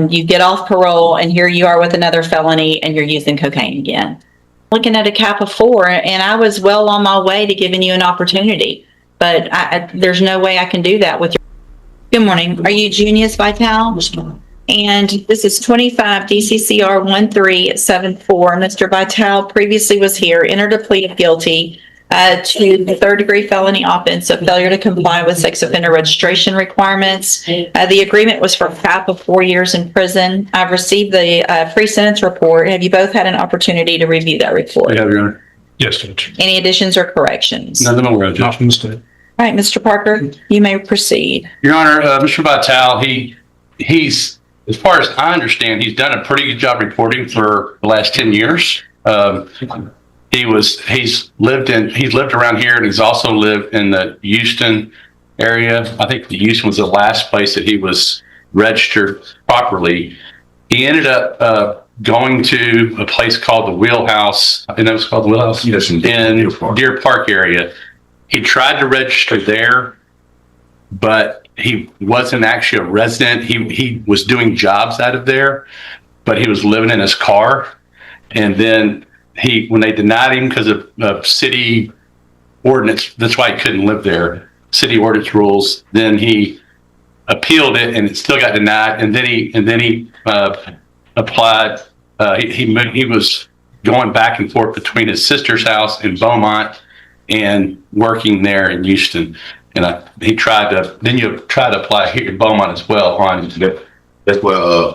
and you get off parole, and here you are with another felony, and you're using cocaine again. Looking at a cap of 4, and I was well on my way to giving you an opportunity, but there's no way I can do that with your. Good morning. Are you Junius Vital? And this is 25 DCCR 1374. Mr. Vital previously was here, entered a plea of guilty to the third-degree felony offense of failure to comply with sex offender registration requirements. The agreement was for a cap of 4 years in prison. I've received the pre-sentence report. Have you both had an opportunity to review that report? I have, Your Honor. Yes, Judge. Any additions or corrections? None of them were, Judge. Not from the state. All right, Mr. Parker, you may proceed. Your Honor, Mr. Vital, he's, as far as I understand, he's done a pretty good job reporting for the last 10 years. He's lived around here, and he's also lived in the Houston area. I think the Houston was the last place that he was registered properly. He ended up going to a place called the Wheelhouse. I think that was called the Wheelhouse? Yes, in Deer Park area. He tried to register there, but he wasn't actually a resident. He was doing jobs out of there, but he was living in his car. And then when they denied him because of city ordinance, that's why he couldn't live there, city ordinance rules, then he appealed it and it still got denied. And then he applied. He was going back and forth between his sister's house in Beaumont and working there in Houston. And you tried to apply here in Beaumont as well. That's where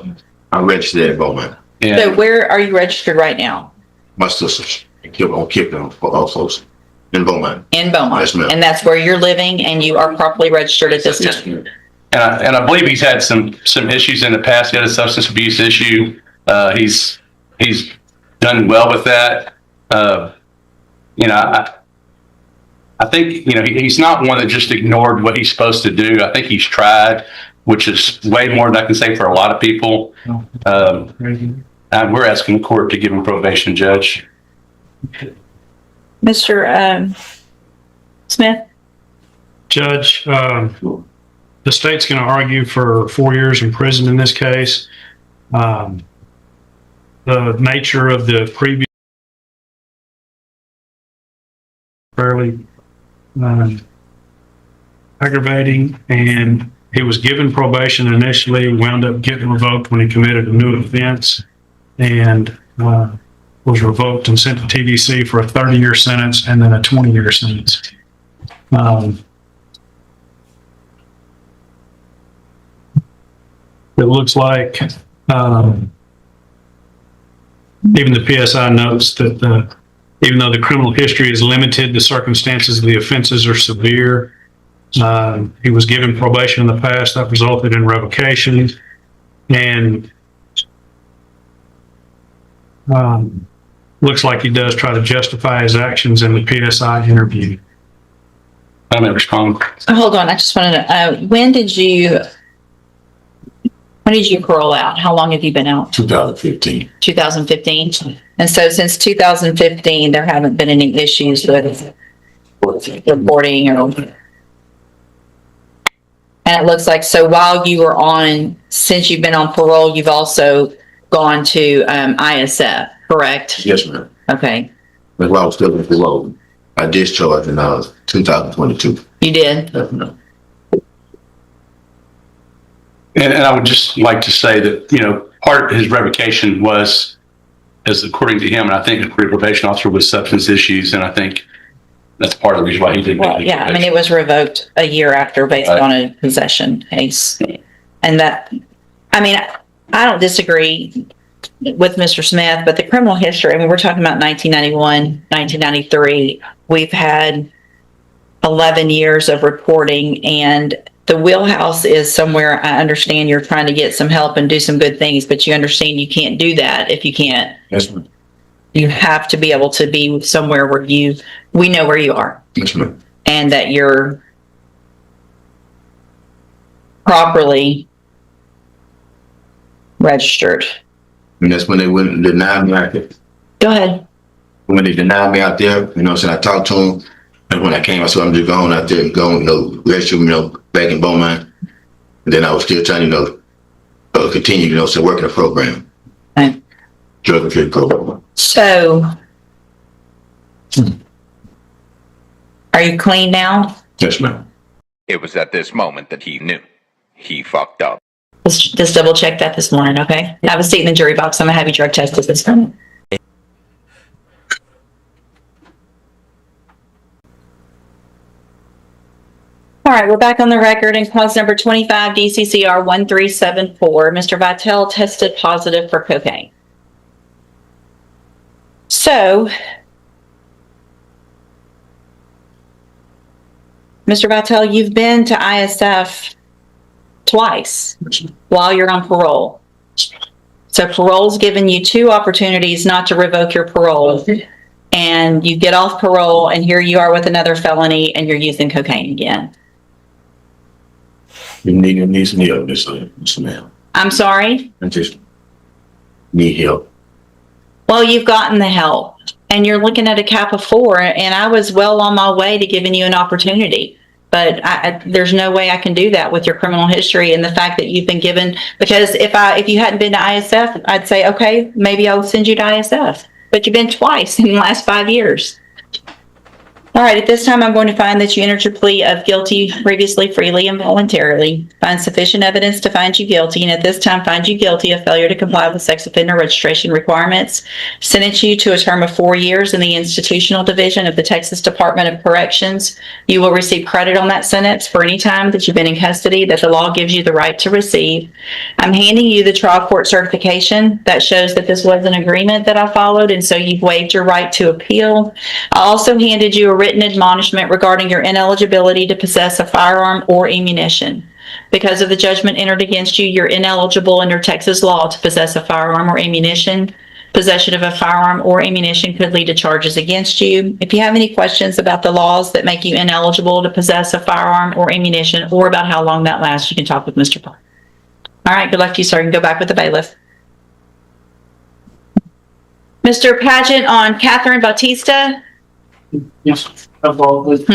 I'm registered at Beaumont. So where are you registered right now? My sisters on Kipling folks in Beaumont. In Beaumont. Yes, ma'am. And that's where you're living, and you are properly registered at this time. And I believe he's had some issues in the past. He had a substance abuse issue. He's done well with that. I think, he's not one that just ignored what he's supposed to do. I think he's tried, which is way more than I can say for a lot of people. And we're asking the court to give him probation, Judge. Mr. Smith? Judge, the state's going to argue for 4 years in prison in this case. The nature of the previous fairly aggravating, and he was given probation initially, wound up getting revoked when he committed a new offense, and was revoked and sent to TDC for a 30-year sentence and then a 20-year sentence. It looks like even the PSI notes that even though the criminal history is limited, the circumstances of the offenses are severe. He was given probation in the past that resulted in revocation, and looks like he does try to justify his actions in the PSI interview. I may respond. Hold on, I just wanted to, when did you parole out? How long have you been out? 2015. 2015? And so since 2015, there haven't been any issues with reporting or... And it looks like, so while you were since you've been on parole, you've also gone to ISF, correct? Yes, ma'am. Okay. But while I was still in parole, I discharged in 2022. You did? Yes, ma'am. And I would just like to say that, part of his revocation was, as according to him, and I think the probation officer, was substance issues, and I think that's part of the reason why he didn't. Well, yeah, I mean, it was revoked a year after based on a possession case. And that, I mean, I don't disagree with Mr. Smith, but the criminal history, I mean, we're talking about 1991, 1993. We've had 11 years of reporting, and the wheelhouse is somewhere. I understand you're trying to get some help and do some good things, but you understand you can't do that if you can't. Yes, ma'am. You have to be able to be somewhere where we know where you are. Yes, ma'am. And that you're properly registered. And that's when they went and denied me out there. Go ahead. When they denied me out there, I talked to them. And when I came, I said, I'm just going out there and going, register, back in Beaumont. And then I was still trying to, continue, to work in the program, Right. drug and treatment program. So, are you clean now? Yes, ma'am. It was at this moment that he knew. He fucked up. Let's just double check that this morning, okay? Have a seat in the jury box. I'm gonna have you drug tested this morning. All right, we're back on the record in clause number 25 DCCR 1374. Mr. Vitale tested positive for cocaine. So, Mr. Vitale, you've been to ISF twice while you're on parole. So parole's given you 2 opportunities not to revoke your parole. And you get off parole and here you are with another felony and you're using cocaine again. You need some help, Miss ma'am. I'm sorry? I just need help. Well, you've gotten the help and you're looking at a cap of 4 and I was well on my way to giving you an opportunity. But there's no way I can do that with your criminal history and the fact that you've been given, because if you hadn't been to ISF, I'd say, okay, maybe I'll send you to ISF. But you've been twice in the last 5 years. All right, at this time, I'm going to find that you entered your plea of guilty previously, freely, and voluntarily. Find sufficient evidence to find you guilty, and at this time, find you guilty of failure to comply with sex offender registration requirements. Sentence you to a term of 4 years in the institutional division of the Texas Department of Corrections. You will receive credit on that sentence for any time that you've been in custody that the law gives you the right to receive. I'm handing you the trial court certification that shows that this was an agreement that I followed, and so you've waived your right to appeal. I also handed you a written admonishment regarding your ineligibility to possess a firearm or ammunition. Because of the judgment entered against you, you're ineligible under Texas law to possess a firearm or ammunition. Possession of a firearm or ammunition could lead to charges against you. If you have any questions about the laws that make you ineligible to possess a firearm or ammunition, or about how long that lasts, you can talk with Mr. Park. All right, good luck to you, sir. You can go back with the bailiff. Mr. Pageant on Catherine Bautista. Yes, I've always.